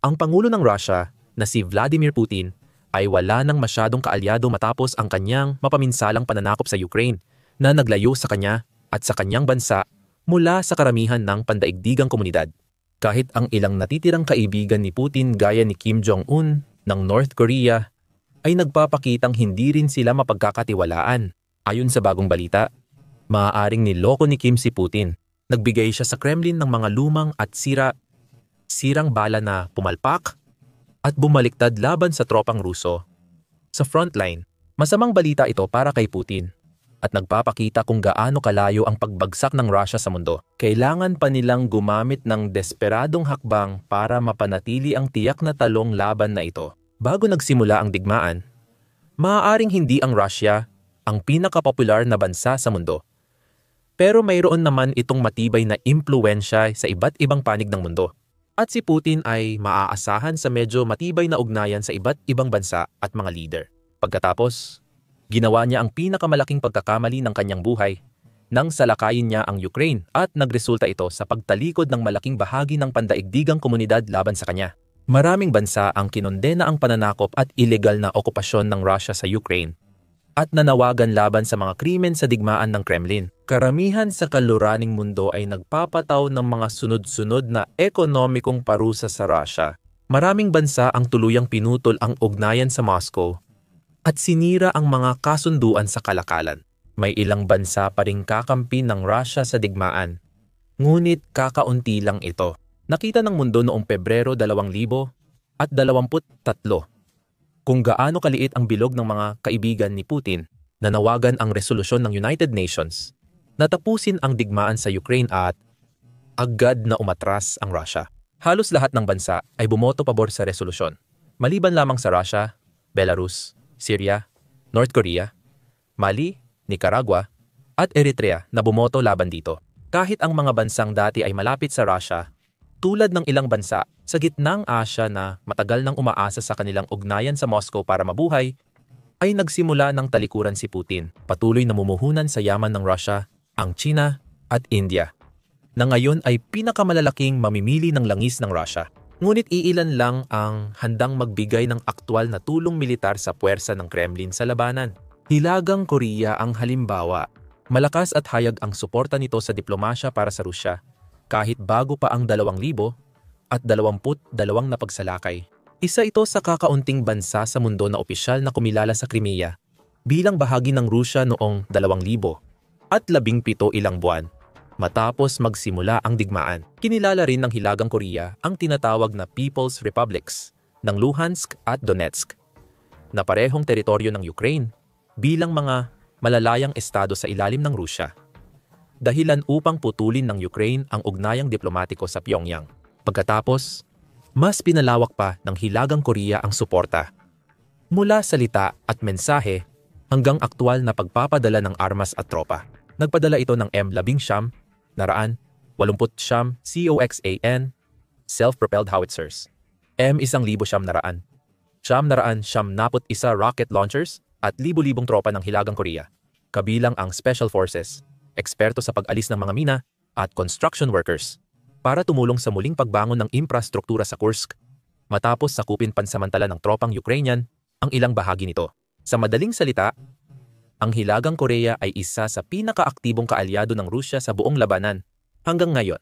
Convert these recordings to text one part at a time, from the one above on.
Ang Pangulo ng Russia na si Vladimir Putin ay wala nang masyadong kaalyado matapos ang kanyang mapaminsalang pananakop sa Ukraine na naglayo sa kanya at sa kanyang bansa mula sa karamihan ng pandaigdigang komunidad. Kahit ang ilang natitirang kaibigan ni Putin gaya ni Kim Jong-un ng North Korea ay nagpapakitang hindi rin sila mapagkakatiwalaan. Ayon sa bagong balita, maaaring niloko ni Kim si Putin. Nagbigay siya sa Kremlin ng mga lumang at sirang bala na pumalpak at bumaliktad laban sa tropang Ruso sa frontline. Masamang balita ito para kay Putin at nagpapakita kung gaano kalayo ang pagbagsak ng Russia sa mundo. Kailangan pa nilang gumamit ng desperadong hakbang para mapanatili ang tiyak na talong laban na ito. Bago nagsimula ang digmaan, maaaring hindi ang Russia ang pinakapopular na bansa sa mundo. Pero mayroon naman itong matibay na impluwensya sa iba't ibang panig ng mundo. At si Putin ay maaasahan sa medyo matibay na ugnayan sa iba't ibang bansa at mga leader. Pagkatapos, ginawa niya ang pinakamalaking pagkakamali ng kanyang buhay nang salakayin niya ang Ukraine at nagresulta ito sa pagtalikod ng malaking bahagi ng pandaigdigang komunidad laban sa kanya. Maraming bansa ang kinondena ang pananakop at ilegal na okupasyon ng Russia sa Ukraine at nanawagan laban sa mga krimen sa digmaan ng Kremlin. Karamihan sa kaluraning mundo ay nagpapataw ng mga sunod-sunod na ekonomikong parusa sa Russia. Maraming bansa ang tuluyang pinutol ang ugnayan sa Moscow at sinira ang mga kasunduan sa kalakalan. May ilang bansa pa ring kakampi ng Russia sa digmaan, ngunit kakaunti lang ito. Nakita ng mundo noong Pebrero 2023 kung gaano kaliit ang bilog ng mga kaibigan ni Putin na nawagan ang resolusyon ng United Nations na tapusin ang digmaan sa Ukraine at agad na umatras ang Russia. Halos lahat ng bansa ay bumoto pabor sa resolusyon, maliban lamang sa Russia, Belarus, Syria, North Korea, Mali, Nicaragua, at Eritrea na bumoto laban dito. Kahit ang mga bansang dati ay malapit sa Russia, tulad ng ilang bansa sa gitnang Asya na matagal nang umaasa sa kanilang ugnayan sa Moscow para mabuhay, ay nagsimula ng talikuran si Putin. Patuloy na mumuhunan sa yaman ng Russia ang China at India, na ngayon ay pinakamalalaking mamimili ng langis ng Russia. Ngunit iilan lang ang handang magbigay ng aktwal na tulong militar sa puwersa ng Kremlin sa labanan. Hilagang Korea ang halimbawa. Malakas at hayag ang suporta nito sa diplomasya para sa Rusya, kahit bago pa ang 2022 na pagsalakay. Isa ito sa kakaunting bansa sa mundo na opisyal na kumilala sa Crimea bilang bahagi ng Rusya noong 2017 ilang buwan matapos magsimula ang digmaan. Kinilala rin ng Hilagang Korea ang tinatawag na People's Republics ng Luhansk at Donetsk na parehong teritoryo ng Ukraine bilang mga malalayang estado sa ilalim ng Rusya, dahilan upang putulin ng Ukraine ang ugnayang diplomatiko sa Pyongyang. Pagkatapos, mas pinalawak pa ng Hilagang Korea ang suporta. Mula salita at mensahe hanggang aktwal na pagpapadala ng armas at tropa. Nagpadala ito ng M-19 COXAN self-propelled howitzers, M-1900 rocket launchers at libu-libong tropa ng Hilagang Korea, kabilang ang Special Forces, eksperto sa pag-alis ng mga mina at construction workers para tumulong sa muling pagbangon ng infrastruktura sa Kursk matapos sakupin pansamantala ng tropang Ukrainian ang ilang bahagi nito. Sa madaling salita, ang Hilagang Korea ay isa sa pinakaaktibong kaalyado ng Rusya sa buong labanan hanggang ngayon,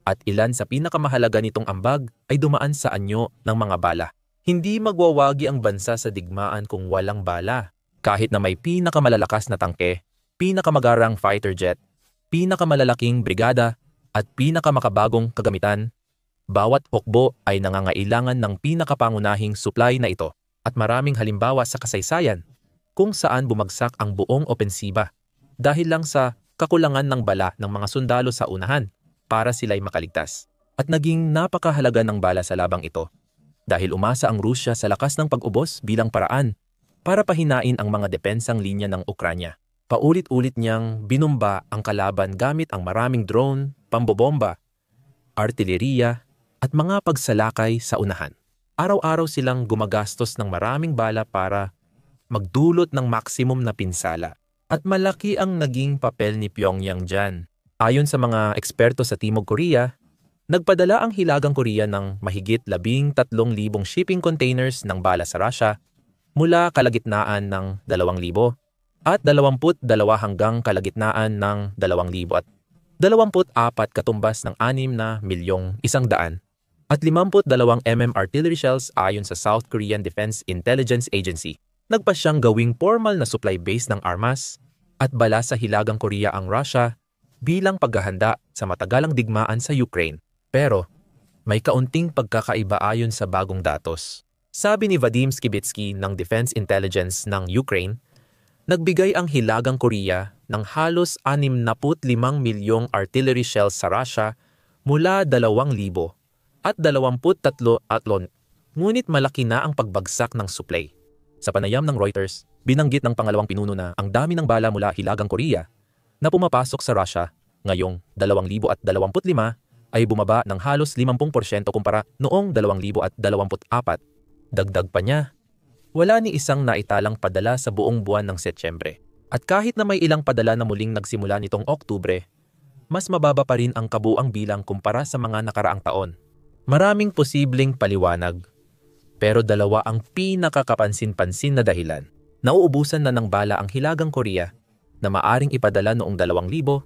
at ilan sa pinakamahalaga nitong ambag ay dumaan sa anyo ng mga bala. Hindi magwawagi ang bansa sa digmaan kung walang bala. Kahit na may pinakamalalakas na tangke, pinakamagarang fighter jet, pinakamalalaking brigada, at pinakamakabagong kagamitan, bawat hukbo ay nangangailangan ng pinakapangunahing supply na ito. At maraming halimbawa sa kasaysayan kung saan bumagsak ang buong opensiba dahil lang sa kakulangan ng bala ng mga sundalo sa unahan para sila'y makaligtas. At naging napakahalaga ng bala sa labang ito dahil umasa ang Rusya sa lakas ng pag-ubos bilang paraan para pahinain ang mga depensang linya ng Ukranya. Paulit-ulit niyang binumba ang kalaban gamit ang maraming drone, pambobomba, artileriya at mga pagsalakay sa unahan. Araw-araw silang gumagastos ng maraming bala para magdulot ng maksimum na pinsala. At malaki ang naging papel ni Pyongyang dyan. Ayon sa mga eksperto sa Timog Korea, Nagpadala ang Hilagang Korea ng mahigit 13,000 shipping containers ng bala sa Russia mula kalagitnaan ng 2,000 at 22 hanggang kalagitnaan ng 2,000 at 24 katumbas ng 6,100,000 at 52 artillery shells ayon sa South Korean Defense Intelligence Agency. Nagpa siyang gawing formal na supply base ng armas at bala sa Hilagang Korea ang Russia bilang paghahanda sa matagalang digmaan sa Ukraine. Pero may kaunting pagkakaiba ayon sa bagong datos. Sabi ni Vadim Skibitsky ng Defense Intelligence ng Ukraine, nagbigay ang Hilagang Korea ng halos 65 milyong artillery shells sa Russia mula 2,000 at 23 atlon, ngunit malaki na ang pagbagsak ng supply. Sa panayam ng Reuters, binanggit ng pangalawang pinuno na ang dami ng bala mula Hilagang Korea na pumapasok sa Russia ngayong 2025 ay bumaba ng halos 50% kumpara noong 2024. Dagdag pa niya, wala ni isang naitalang padala sa buong buwan ng Setyembre. At kahit na may ilang padala na muling nagsimula nitong Oktubre, mas mababa pa rin ang kabuang bilang kumpara sa mga nakaraang taon. Maraming posibleng paliwanag, pero dalawa ang pinakakapansin-pansin na dahilan. Nauubusan na ng bala ang Hilagang Korea na maaring ipadala noong 2022.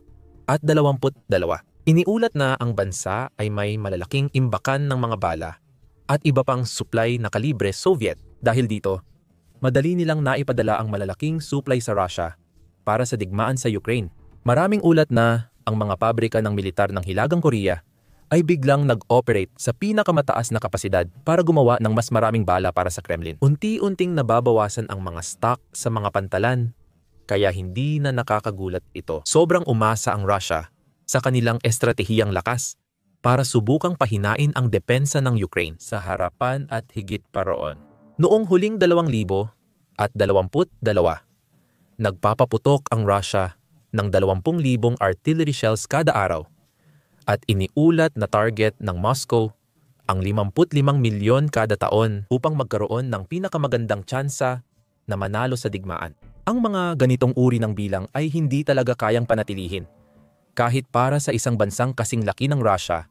Iniulat na ang bansa ay may malalaking imbakan ng mga bala at iba pang supply na kalibre Soviet. Dahil dito, madali nilang naipadala ang malalaking supply sa Russia para sa digmaan sa Ukraine. Maraming ulat na ang mga pabrika ng militar ng Hilagang Korea ay biglang nag-operate sa pinakamataas na kapasidad para gumawa ng mas maraming bala para sa Kremlin. Unti-unting nababawasan ang mga stock sa mga pantalan, kaya hindi na nakakagulat ito. Sobrang umasa ang Russia sa kanilang estratehiyang lakas para subukang pahinain ang depensa ng Ukraine sa harapan at higit pa roon. Noong huling 2022, nagpapaputok ang Russia ng 20,000 artillery shells kada araw at iniulat na target ng Moscow ang 55 milyon kada taon upang magkaroon ng pinakamagandang tsansa na manalo sa digmaan. Ang mga ganitong uri ng bilang ay hindi talaga kayang panatilihin kahit para sa isang bansang kasing laki ng Russia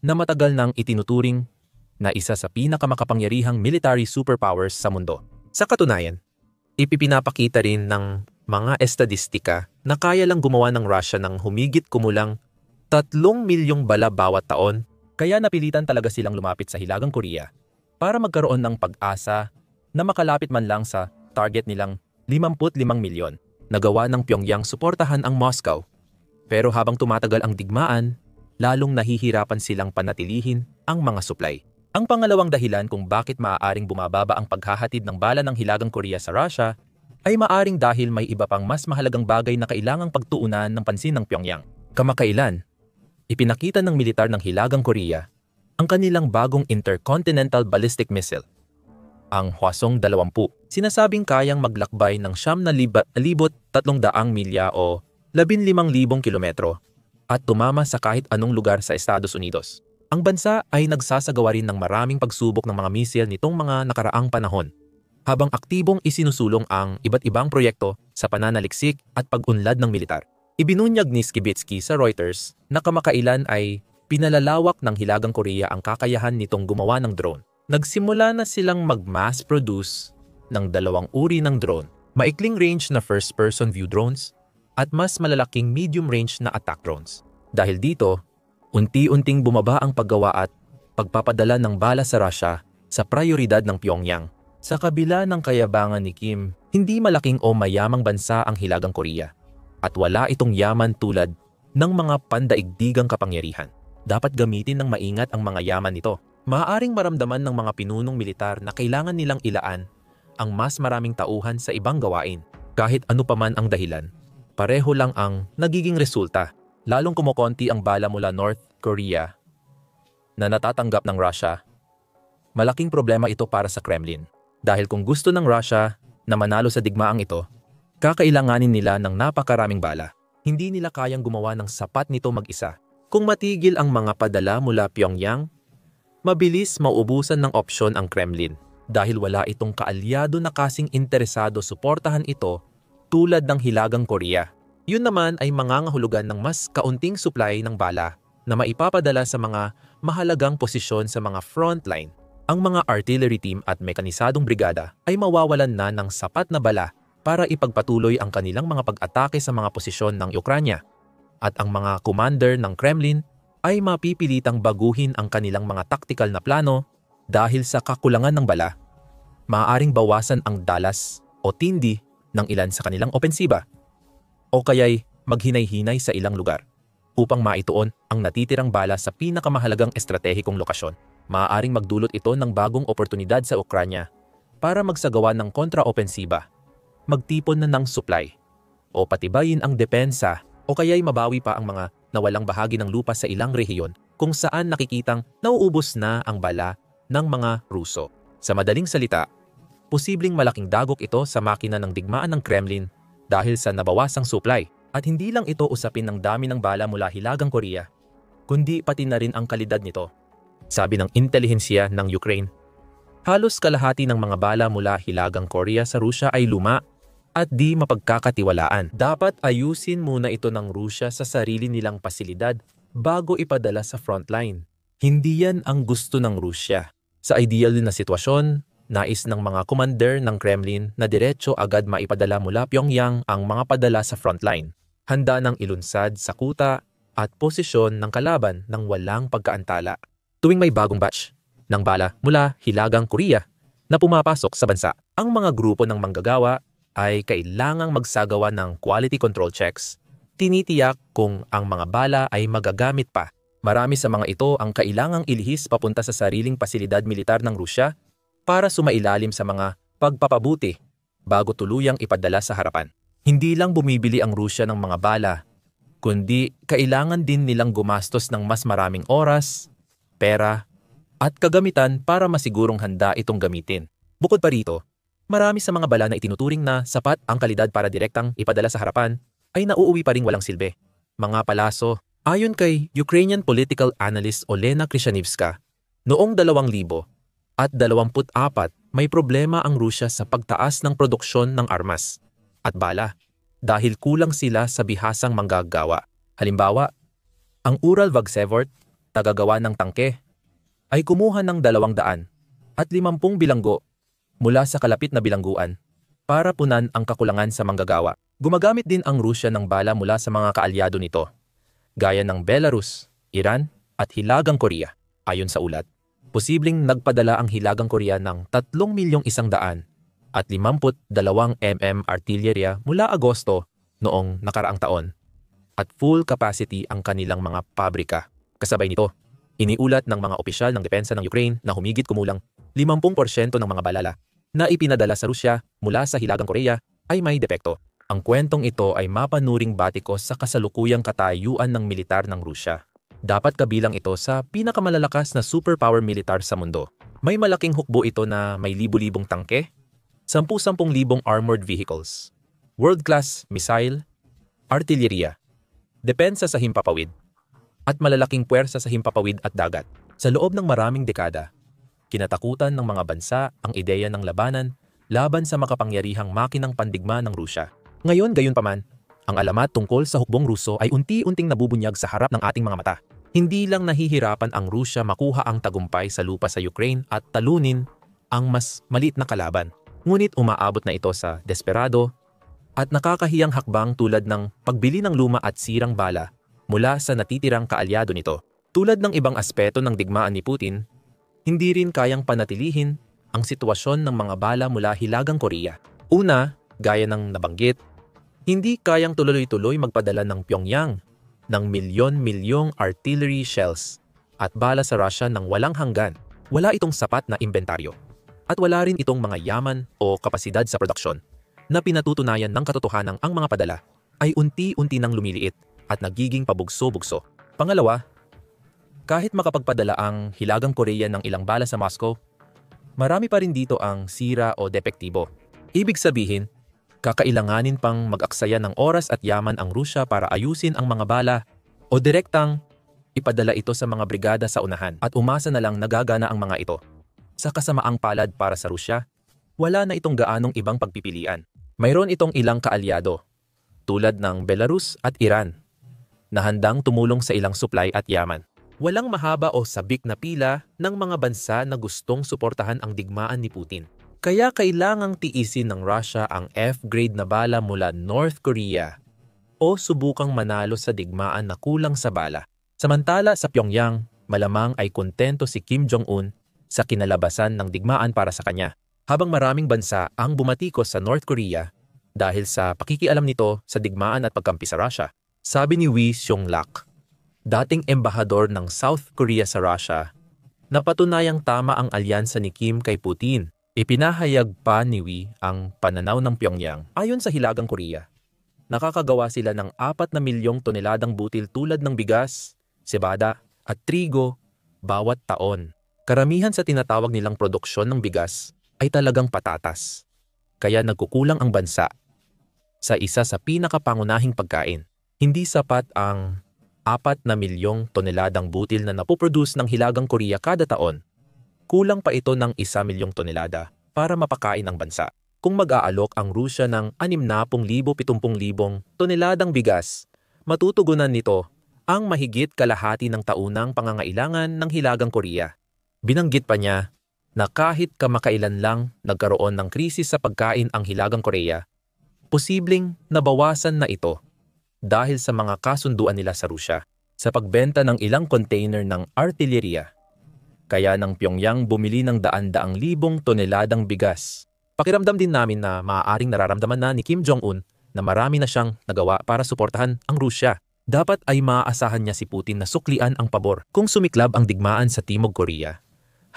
na matagal nang itinuturing na isa sa pinakamakapangyarihang military superpowers sa mundo. Sa katunayan, ipinapakita rin ng mga estadistika na kaya lang gumawa ng Russia ng humigit kumulang 3 milyong bala bawat taon, kaya napilitan talaga silang lumapit sa Hilagang Korea para magkaroon ng pag-asa na makalapit man lang sa target nilang 55 milyon. Nagawa ng Pyongyang suportahan ang Moscow. Pero habang tumatagal ang digmaan, lalong nahihirapan silang panatilihin ang mga supply. Ang pangalawang dahilan kung bakit maaaring bumababa ang paghahatid ng bala ng Hilagang Korea sa Russia ay maaring dahil may iba pang mas mahalagang bagay na kailangang pagtuunan ng pansin ng Pyongyang. Kamakailan, ipinakita ng militar ng Hilagang Korea ang kanilang bagong intercontinental ballistic missile, ang Hwasong-20. Sinasabing kayang maglakbay ng 9,300 milya o 15,000 kilometro at tumama sa kahit anong lugar sa Estados Unidos. Ang bansa ay nagsasagawa rin ng maraming pagsubok ng mga misil nitong mga nakaraang panahon, habang aktibong isinusulong ang iba't ibang proyekto sa pananaliksik at pag-unlad ng militar. Ibinunyag ni Skibitsky sa Reuters na kamakailan ay pinalalawak ng Hilagang Korea ang kakayahan nitong gumawa ng drone. Nagsimula na silang mag-mass produce ng 2 uri ng drone, maikling range na first-person view drones at mas malalaking medium-range na attack drones. Dahil dito, unti-unting bumaba ang paggawa at pagpapadala ng bala sa Russia sa prioridad ng Pyongyang. Sa kabila ng kayabangan ni Kim, hindi malaking o mayamang bansa ang Hilagang Korea at wala itong yaman tulad ng mga pandaigdigang kapangyarihan. Dapat gamitin ng maingat ang mga yaman nito. Maaaring maramdaman ng mga pinunong militar na kailangan nilang ilaan ang mas maraming tauhan sa ibang gawain. Kahit ano paman ang dahilan, pareho lang ang nagiging resulta. Lalong kumukonti ang bala mula North Korea na natatanggap ng Russia. Malaking problema ito para sa Kremlin. Dahil kung gusto ng Russia na manalo sa digmaang ito, kakailanganin nila ng napakaraming bala. Hindi nila kayang gumawa ng sapat nito mag-isa. Kung matigil ang mga padala mula Pyongyang, mabilis mauubusan ng opsyon ang Kremlin dahil wala itong kaalyado na kasing interesado suportahan ito tulad ng Hilagang Korea. Yun naman ay mangangahulugan ng mas kaunting supply ng bala na maipapadala sa mga mahalagang posisyon sa mga frontline. Ang mga artillery team at mekanisadong brigada ay mawawalan na ng sapat na bala para ipagpatuloy ang kanilang mga pag-atake sa mga posisyon ng Ukranya. At ang mga commander ng Kremlin ay mapipilitang baguhin ang kanilang mga taktikal na plano dahil sa kakulangan ng bala. Maaaring bawasan ang dalas o tindi ng ilan sa kanilang opensiba o kaya'y maghinay-hinay sa ilang lugar upang maituon ang natitirang bala sa pinakamahalagang estratehikong lokasyon. Maaaring magdulot ito ng bagong oportunidad sa Ukranya para magsagawa ng kontra-opensiba, magtipon na ng supply, o patibayin ang depensa o kaya'y mabawi pa ang mga nawalang bahagi ng lupa sa ilang rehiyon kung saan nakikitang nauubos na ang bala ng mga Ruso. Sa madaling salita, posibleng malaking dagok ito sa makina ng digmaan ng Kremlin dahil sa nabawasang supply. At hindi lang ito usapin ng dami ng bala mula Hilagang Korea, kundi pati na rin ang kalidad nito. Sabi ng intelihensiya ng Ukraine, halos kalahati ng mga bala mula Hilagang Korea sa Rusya ay luma at di mapagkakatiwalaan. Dapat ayusin muna ito ng Rusya sa sarili nilang pasilidad bago ipadala sa frontline. Hindi yan ang gusto ng Rusya. Sa ideal na sitwasyon, nais ng mga commander ng Kremlin na diretso agad maipadala mula Pyongyang ang mga padala sa frontline. Handa ng ilunsad sa kuta at posisyon ng kalaban ng walang pagkaantala. Tuwing may bagong batch ng bala mula Hilagang Korea na pumapasok sa bansa, ang mga grupo ng manggagawa ay kailangang magsagawa ng quality control checks. Tinitiyak kung ang mga bala ay magagamit pa. Marami sa mga ito ang kailangang ilihis papunta sa sariling pasilidad militar ng Rusya para sumailalim sa mga pagpapabuti bago tuluyang ipadala sa harapan. Hindi lang bumibili ang Rusya ng mga bala, kundi kailangan din nilang gumastos ng mas maraming oras, pera, at kagamitan para masigurong handa itong gamitin. Bukod pa rito, marami sa mga bala na itinuturing na sapat ang kalidad para direktang ipadala sa harapan ay nauuwi pa ring walang silbi. Mga palaso, ayon kay Ukrainian political analyst Olena Krishanivska, noong 2024 may problema ang Rusya sa pagtaas ng produksyon ng armas at bala dahil kulang sila sa bihasang manggagawa. Halimbawa, ang Ural-Vagsevort, tagagawa ng tangke, ay kumuha ng 250 bilanggo mula sa kalapit na bilangguan para punan ang kakulangan sa manggagawa. Gumagamit din ang Rusya ng bala mula sa mga kaalyado nito, gaya ng Belarus, Iran at Hilagang Korea. Ayon sa ulat, posibleng nagpadala ang Hilagang Korea ng 3,100,000 at 52 artillerya mula Agosto noong nakaraang taon at full capacity ang kanilang mga pabrika. Kasabay nito, iniulat ng mga opisyal ng depensa ng Ukraine na humigit kumulang 50% ng mga balala na ipinadala sa Rusya mula sa Hilagang Korea ay may depekto. Ang kwentong ito ay mapanuring batikos sa kasalukuyang katayuan ng militar ng Rusya. Dapat kabilang ito sa pinakamalalakas na superpower militar sa mundo. May malaking hukbo ito na may libu-libong tangke, 10,000 armored vehicles, world-class missile, artilleriya, depensa sa himpapawid, at malalaking puwersa sa himpapawid at dagat. Sa loob ng maraming dekada, kinatakutan ng mga bansa ang ideya ng labanan laban sa makapangyarihang makinang pandigma ng Rusya. Ngayon, gayunpaman, ang alamat tungkol sa hukbong Ruso ay unti-unting nabubunyag sa harap ng ating mga mata. Hindi lang nahihirapan ang Rusya makuha ang tagumpay sa lupa sa Ukraine at talunin ang mas maliit na kalaban. Ngunit umaabot na ito sa desperado at nakakahiyang hakbang tulad ng pagbili ng luma at sirang bala mula sa natitirang kaalyado nito. Tulad ng ibang aspeto ng digmaan ni Putin, hindi rin kayang panatilihin ang sitwasyon ng mga bala mula Hilagang Korea. Una, gaya ng nabanggit, hindi kayang tuloy-tuloy magpadala ng Pyongyang ng milyon-milyong artillery shells at bala sa Russia ng walang hanggan. Wala itong sapat na inventaryo. At wala rin itong mga yaman o kapasidad sa produksyon na pinatutunayan ng katotohanang ang mga padala ay unti-unti nang lumiliit at nagiging pabugso-bugso. Pangalawa, kahit makapagpadala ang Hilagang Korea ng ilang bala sa Moscow, marami pa rin dito ang sira o depektibo. Ibig sabihin, kakailanganin pang mag-aksaya ng oras at yaman ang Rusya para ayusin ang mga bala o direktang ipadala ito sa mga brigada sa unahan at umasa na lang nagagana ang mga ito. Sa kasamaang palad para sa Rusya, wala na itong gaanong ibang pagpipilian. Mayroon itong ilang kaalyado, tulad ng Belarus at Iran, na handang tumulong sa ilang supply at yaman. Walang mahaba o sabik na pila ng mga bansa na gustong suportahan ang digmaan ni Putin. Kaya kailangang tiisin ng Russia ang F-grade na bala mula North Korea o subukang manalo sa digmaan na kulang sa bala. Samantala sa Pyongyang, malamang ay kontento si Kim Jong-un sa kinalabasan ng digmaan para sa kanya. Habang maraming bansa ang bumatikos sa North Korea dahil sa pakikialam nito sa digmaan at pagkampi sa Russia. Sabi ni Wi Seong-lak, dating embahador ng South Korea sa Russia, napatunayang tama ang alyansa ni Kim kay Putin. Ipinahayag pa ni Wi ang pananaw ng Pyongyang. Ayon sa Hilagang Korea, nakakagawa sila ng 4 na milyong toneladang butil tulad ng bigas, sebada at trigo bawat taon. Karamihan sa tinatawag nilang produksyon ng bigas ay talagang patatas. Kaya nagkukulang ang bansa sa isa sa pinakapangunahing pagkain. Hindi sapat ang 4 na milyong toneladang butil na napoproduce ng Hilagang Korea kada taon. Kulang pa ito ng 1 milyong tonelada para mapakain ang bansa. Kung mag-aalok ang Rusya ng 60,000-70,000 toneladang bigas, matutugunan nito ang mahigit kalahati ng taunang pangangailangan ng Hilagang Korea. Binanggit pa niya na kahit kamakailan lang nagkaroon ng krisis sa pagkain ang Hilagang Korea, posibleng nabawasan na ito dahil sa mga kasunduan nila sa Rusya sa pagbenta ng ilang container ng artilleriya. Kaya ng Pyongyang bumili ng daan-daang libong toneladang bigas. Pakiramdam din namin na maaaring nararamdaman na ni Kim Jong-un na marami na siyang nagawa para suportahan ang Rusya. Dapat ay maaasahan niya si Putin na suklian ang pabor kung sumiklab ang digmaan sa Timog Korea.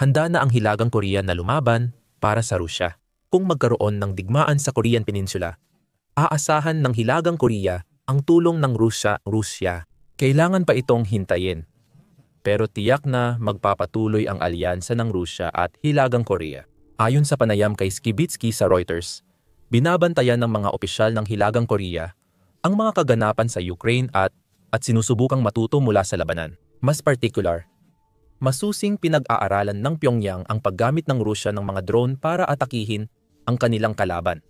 Handa na ang Hilagang Korea na lumaban para sa Rusya. Kung magkaroon ng digmaan sa Korean Peninsula, aasahan ng Hilagang Korea ang tulong ng Rusya. Kailangan pa itong hintayin. Pero tiyak na magpapatuloy ang alyansa ng Rusya at Hilagang Korea. Ayon sa panayam kay Skibitsky sa Reuters, binabantayan ng mga opisyal ng Hilagang Korea ang mga kaganapan sa Ukraine at sinusubukang matuto mula sa labanan. Mas particular, masusing pinag-aaralan ng Pyongyang ang paggamit ng Rusya ng mga drone para atakihin ang kanilang kalaban.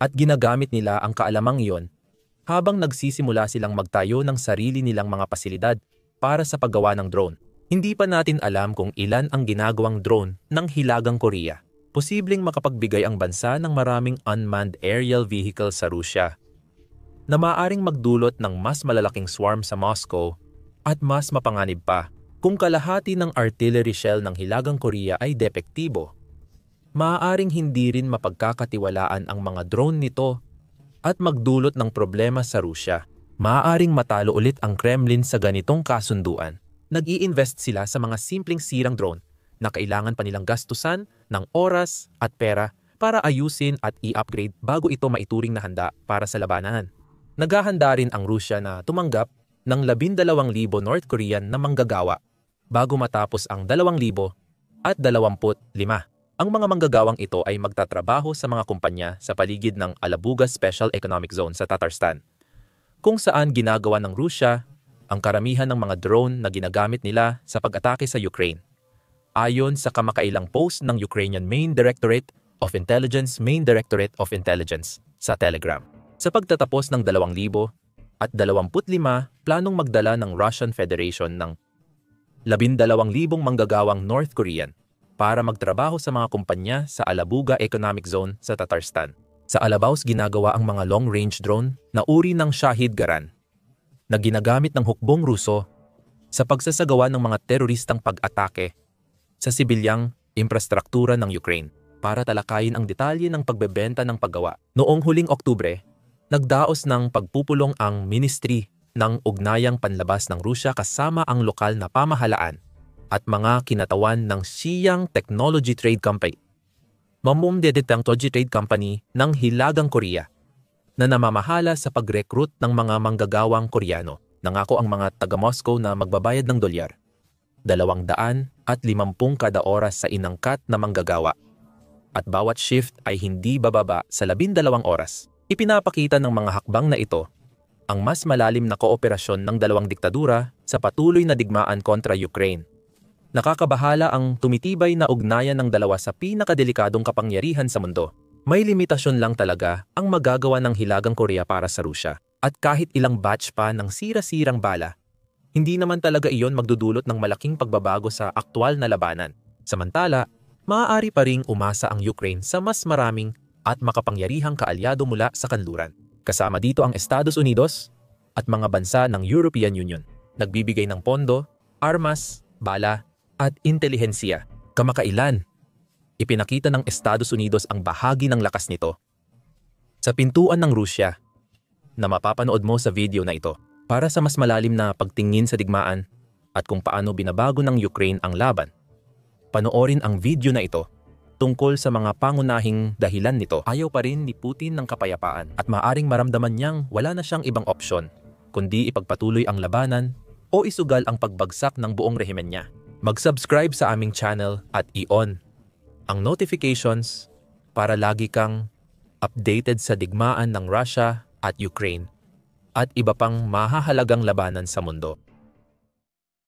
At ginagamit nila ang kaalamang iyon habang nagsisimula silang magtayo ng sarili nilang mga pasilidad para sa paggawa ng drone. Hindi pa natin alam kung ilan ang ginagawang drone ng Hilagang Korea. Posibleng makapagbigay ang bansa ng maraming unmanned aerial vehicle sa Rusya na maaaring magdulot ng mas malalaking swarm sa Moscow at mas mapanganib pa. Kung kalahati ng artillery shell ng Hilagang Korea ay depektibo, maaaring hindi rin mapagkakatiwalaan ang mga drone nito at magdulot ng problema sa Rusya. Maaaring matalo ulit ang Kremlin sa ganitong kasunduan. Nag-i-invest sila sa mga simpleng sirang drone na kailangan pa nilang gastusan ng oras at pera para ayusin at i-upgrade bago ito maituring na handa para sa labanan. Naghahanda rin ang Rusya na tumanggap ng 12,000 North Korean na manggagawa bago matapos ang 2,025. Ang mga manggagawang ito ay magtatrabaho sa mga kumpanya sa paligid ng Alabuga Special Economic Zone sa Tatarstan, kung saan ginagawa ng Rusya ang karamihan ng mga drone na ginagamit nila sa pag-atake sa Ukraine. Ayon sa kamakailang post ng Ukrainian Main Directorate of Intelligence sa Telegram. Sa pagtatapos ng 2025, planong magdala ng Russian Federation ng 12,000 manggagawang North Korean para magtrabaho sa mga kumpanya sa Alabuga Economic Zone sa Tatarstan. Sa Alabaus ginagawa ang mga long-range drone na uri ng Shahid Garan na ginagamit ng hukbong Ruso sa pagsasagawa ng mga teroristang pag-atake sa sibilyang infrastruktura ng Ukraine. Para talakayin ang detalye ng pagbebenta ng paggawa, noong huling Oktubre, nagdaos ng pagpupulong ang Ministry ng Ugnayang Panlabas ng Rusya kasama ang lokal na pamahalaan at mga kinatawan ng Siyang Technology Trade Company, Technology Trade Company ng Hilagang Korea, na namamahala sa pag-recruit ng mga manggagawang Koreano. Nangako ang mga taga-Moscow na magbabayad ng $250 kada oras sa inangkat na manggagawa. At bawat shift ay hindi bababa sa 12 oras. Ipinapakita ng mga hakbang na ito ang mas malalim na kooperasyon ng dalawang diktadura sa patuloy na digmaan kontra Ukraine. Nakakabahala ang tumitibay na ugnayan ng dalawa sa pinakadelikadong kapangyarihan sa mundo. May limitasyon lang talaga ang magagawa ng Hilagang Korea para sa Rusya. At kahit ilang batch pa ng sira-sirang bala, hindi naman talaga iyon magdudulot ng malaking pagbabago sa aktwal na labanan. Samantala, maaari pa ring umasa ang Ukraine sa mas maraming at makapangyarihang kaalyado mula sa kanluran. Kasama dito ang Estados Unidos at mga bansa ng European Union. Nagbibigay ng pondo, armas, bala, at intelihensiya. Kamakailan, ipinakita ng Estados Unidos ang bahagi ng lakas nito sa pintuan ng Rusya na mapapanood mo sa video na ito. Para sa mas malalim na pagtingin sa digmaan at kung paano binabago ng Ukraine ang laban, panoorin ang video na ito tungkol sa mga pangunahing dahilan nito. Ayaw pa rin ni Putin ng kapayapaan at maaring maramdaman niyang wala na siyang ibang opsyon kundi ipagpatuloy ang labanan o isugal ang pagbagsak ng buong rehimen niya. Mag-subscribe sa aming channel at i-on ang notifications para lagi kang updated sa digmaan ng Russia at Ukraine at iba pang mahahalagang labanan sa mundo.